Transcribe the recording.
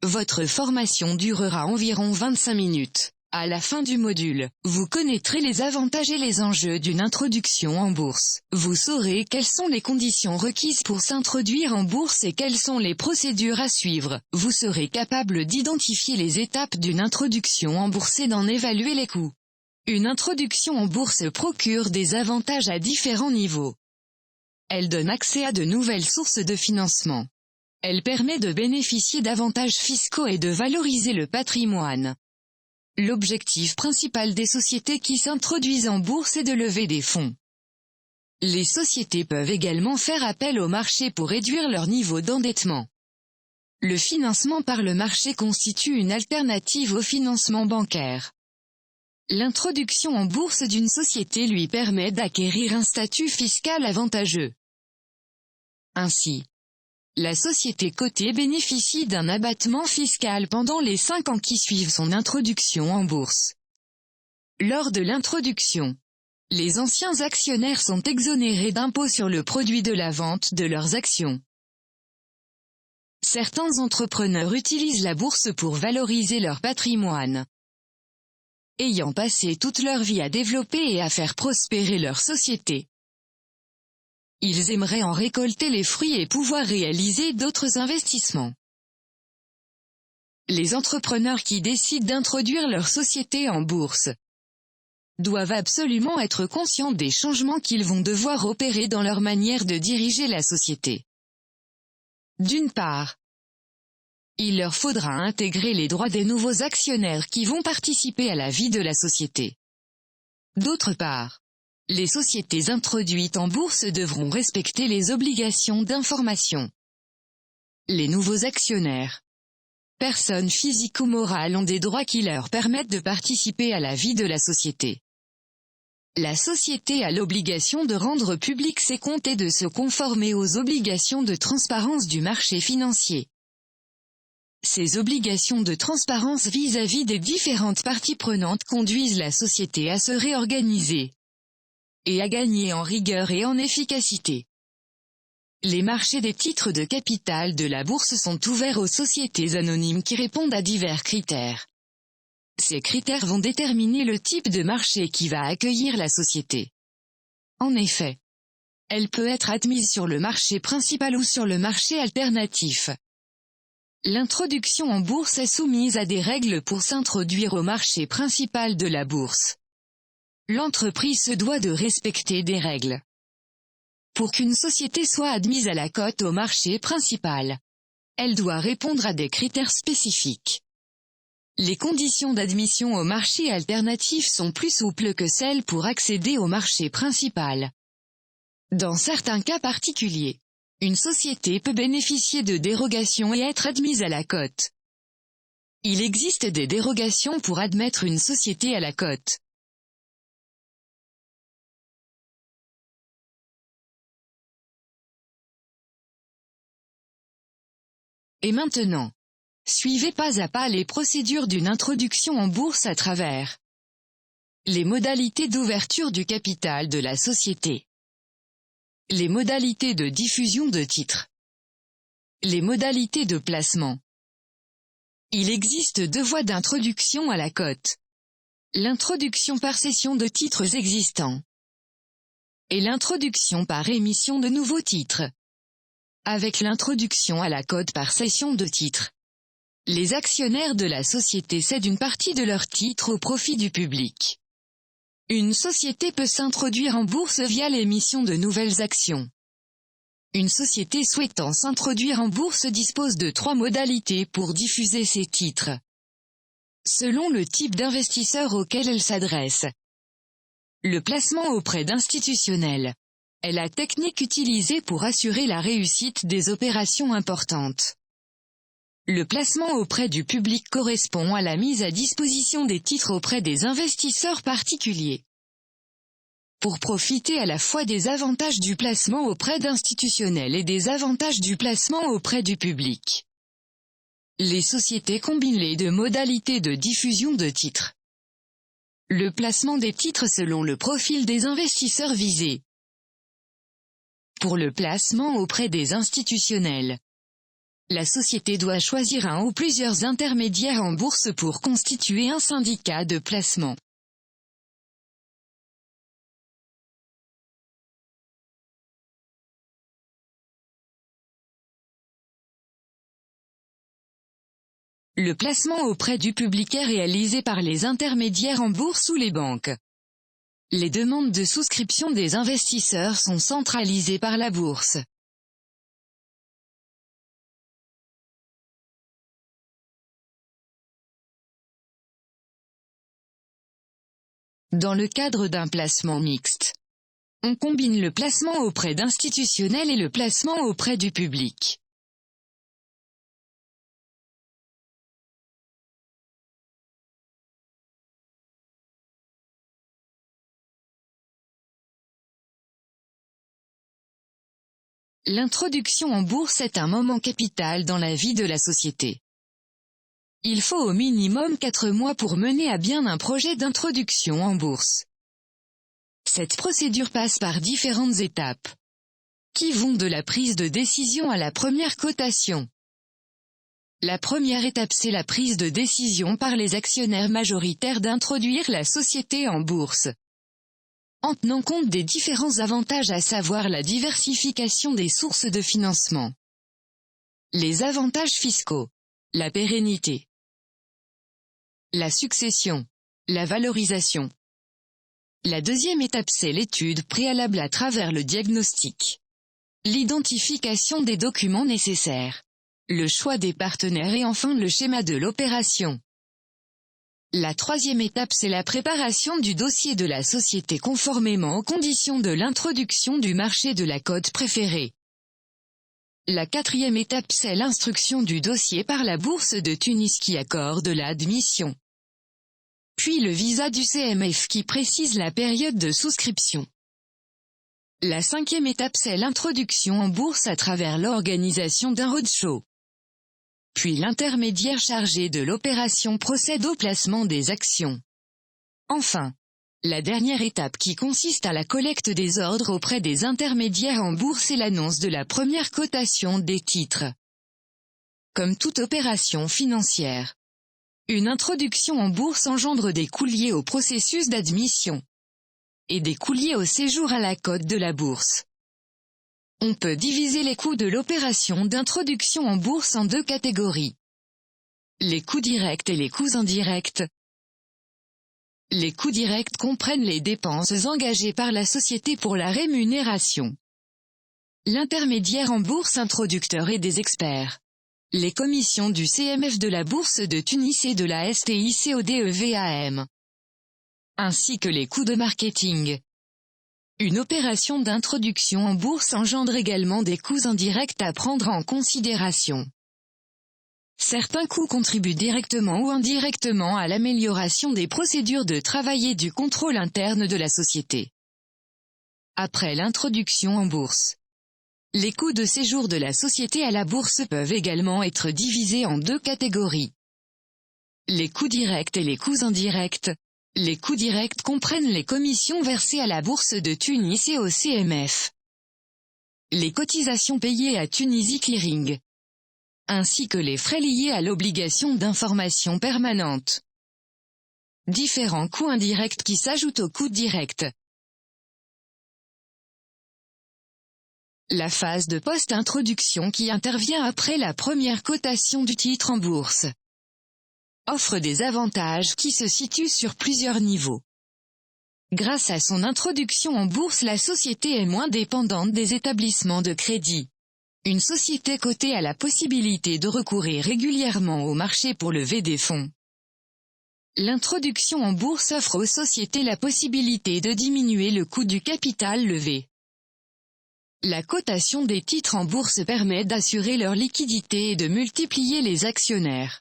Votre formation durera environ 25 minutes. À la fin du module, vous connaîtrez les avantages et les enjeux d'une introduction en bourse. Vous saurez quelles sont les conditions requises pour s'introduire en bourse et quelles sont les procédures à suivre. Vous serez capable d'identifier les étapes d'une introduction en bourse et d'en évaluer les coûts. Une introduction en bourse procure des avantages à différents niveaux. Elle donne accès à de nouvelles sources de financement. Elle permet de bénéficier d'avantages fiscaux et de valoriser le patrimoine. L'objectif principal des sociétés qui s'introduisent en bourse est de lever des fonds. Les sociétés peuvent également faire appel au marché pour réduire leur niveau d'endettement. Le financement par le marché constitue une alternative au financement bancaire. L'introduction en bourse d'une société lui permet d'acquérir un statut fiscal avantageux. Ainsi, la société cotée bénéficie d'un abattement fiscal pendant les 5 ans qui suivent son introduction en bourse. Lors de l'introduction, les anciens actionnaires sont exonérés d'impôts sur le produit de la vente de leurs actions. Certains entrepreneurs utilisent la bourse pour valoriser leur patrimoine. Ayant passé toute leur vie à développer et à faire prospérer leur société, ils aimeraient en récolter les fruits et pouvoir réaliser d'autres investissements. Les entrepreneurs qui décident d'introduire leur société en bourse doivent absolument être conscients des changements qu'ils vont devoir opérer dans leur manière de diriger la société. D'une part, il leur faudra intégrer les droits des nouveaux actionnaires qui vont participer à la vie de la société. D'autre part, les sociétés introduites en bourse devront respecter les obligations d'information. Les nouveaux actionnaires, personnes physiques ou morales, ont des droits qui leur permettent de participer à la vie de la société. La société a l'obligation de rendre publics ses comptes et de se conformer aux obligations de transparence du marché financier. Ces obligations de transparence vis-à-vis des différentes parties prenantes conduisent la société à se réorganiser et à gagner en rigueur et en efficacité. Les marchés des titres de capital de la bourse sont ouverts aux sociétés anonymes qui répondent à divers critères. Ces critères vont déterminer le type de marché qui va accueillir la société. En effet, elle peut être admise sur le marché principal ou sur le marché alternatif. L'introduction en bourse est soumise à des règles pour s'introduire au marché principal de la bourse. L'entreprise se doit de respecter des règles. Pour qu'une société soit admise à la cote au marché principal, elle doit répondre à des critères spécifiques. Les conditions d'admission au marché alternatif sont plus souples que celles pour accéder au marché principal. Dans certains cas particuliers, une société peut bénéficier de dérogations et être admise à la cote. Il existe des dérogations pour admettre une société à la cote. Et maintenant, suivez pas à pas les procédures d'une introduction en bourse à travers les modalités d'ouverture du capital de la société, les modalités de diffusion de titres, les modalités de placement. Il existe 2 voies d'introduction à la cote. L'introduction par cession de titres existants et l'introduction par émission de nouveaux titres. Avec l'introduction à la cote par cession de titres, les actionnaires de la société cèdent une partie de leurs titres au profit du public. Une société peut s'introduire en bourse via l'émission de nouvelles actions. Une société souhaitant s'introduire en bourse dispose de 3 modalités pour diffuser ses titres, selon le type d'investisseur auquel elle s'adresse. Le placement auprès d'institutionnels est la technique utilisée pour assurer la réussite des opérations importantes. Le placement auprès du public correspond à la mise à disposition des titres auprès des investisseurs particuliers. Pour profiter à la fois des avantages du placement auprès d'institutionnels et des avantages du placement auprès du public, les sociétés combinent les 2 modalités de diffusion de titres. Le placement des titres selon le profil des investisseurs visés. Pour le placement auprès des institutionnels, la société doit choisir un ou plusieurs intermédiaires en bourse pour constituer un syndicat de placement. Le placement auprès du public est réalisé par les intermédiaires en bourse ou les banques. Les demandes de souscription des investisseurs sont centralisées par la bourse. Dans le cadre d'un placement mixte, on combine le placement auprès d'institutionnels et le placement auprès du public. L'introduction en bourse est un moment capital dans la vie de la société. Il faut au minimum 4 mois pour mener à bien un projet d'introduction en bourse. Cette procédure passe par différentes étapes, qui vont de la prise de décision à la première cotation. La première étape, c'est la prise de décision par les actionnaires majoritaires d'introduire la société en bourse, en tenant compte des différents avantages, à savoir la diversification des sources de financement, les avantages fiscaux, la pérennité, la succession, la valorisation. La deuxième étape, c'est l'étude préalable à travers le diagnostic, l'identification des documents nécessaires, le choix des partenaires et enfin le schéma de l'opération. La troisième étape, c'est la préparation du dossier de la société conformément aux conditions de l'introduction du marché de la cote préférée. La quatrième étape, c'est l'instruction du dossier par la Bourse de Tunis qui accorde l'admission. Puis le visa du CMF qui précise la période de souscription. La cinquième étape, c'est l'introduction en bourse à travers l'organisation d'un roadshow. Puis l'intermédiaire chargé de l'opération procède au placement des actions. Enfin, la dernière étape qui consiste à la collecte des ordres auprès des intermédiaires en bourse et l'annonce de la première cotation des titres. Comme toute opération financière, une introduction en bourse engendre des coûts liés au processus d'admission et des coûts liés au séjour à la cote de la bourse. On peut diviser les coûts de l'opération d'introduction en bourse en deux catégories. Les coûts directs et les coûts indirects. Les coûts directs comprennent les dépenses engagées par la société pour la rémunération, l'intermédiaire en bourse introducteur et des experts, les commissions du CMF, de la Bourse de Tunis et de la STICODEVAM, ainsi que les coûts de marketing. Une opération d'introduction en bourse engendre également des coûts indirects à prendre en considération. Certains coûts contribuent directement ou indirectement à l'amélioration des procédures de travail et du contrôle interne de la société. Après l'introduction en bourse, les coûts de séjour de la société à la bourse peuvent également être divisés en deux catégories. Les coûts directs et les coûts indirects. Les coûts directs comprennent les commissions versées à la Bourse de Tunis et au CMF, les cotisations payées à Tunisie Clearing, ainsi que les frais liés à l'obligation d'information permanente. Différents coûts indirects qui s'ajoutent aux coûts directs. La phase de post-introduction qui intervient après la première cotation du titre en bourse offre des avantages qui se situent sur plusieurs niveaux. Grâce à son introduction en bourse, la société est moins dépendante des établissements de crédit. Une société cotée a la possibilité de recourir régulièrement au marché pour lever des fonds. L'introduction en bourse offre aux sociétés la possibilité de diminuer le coût du capital levé. La cotation des titres en bourse permet d'assurer leur liquidité et de multiplier les actionnaires.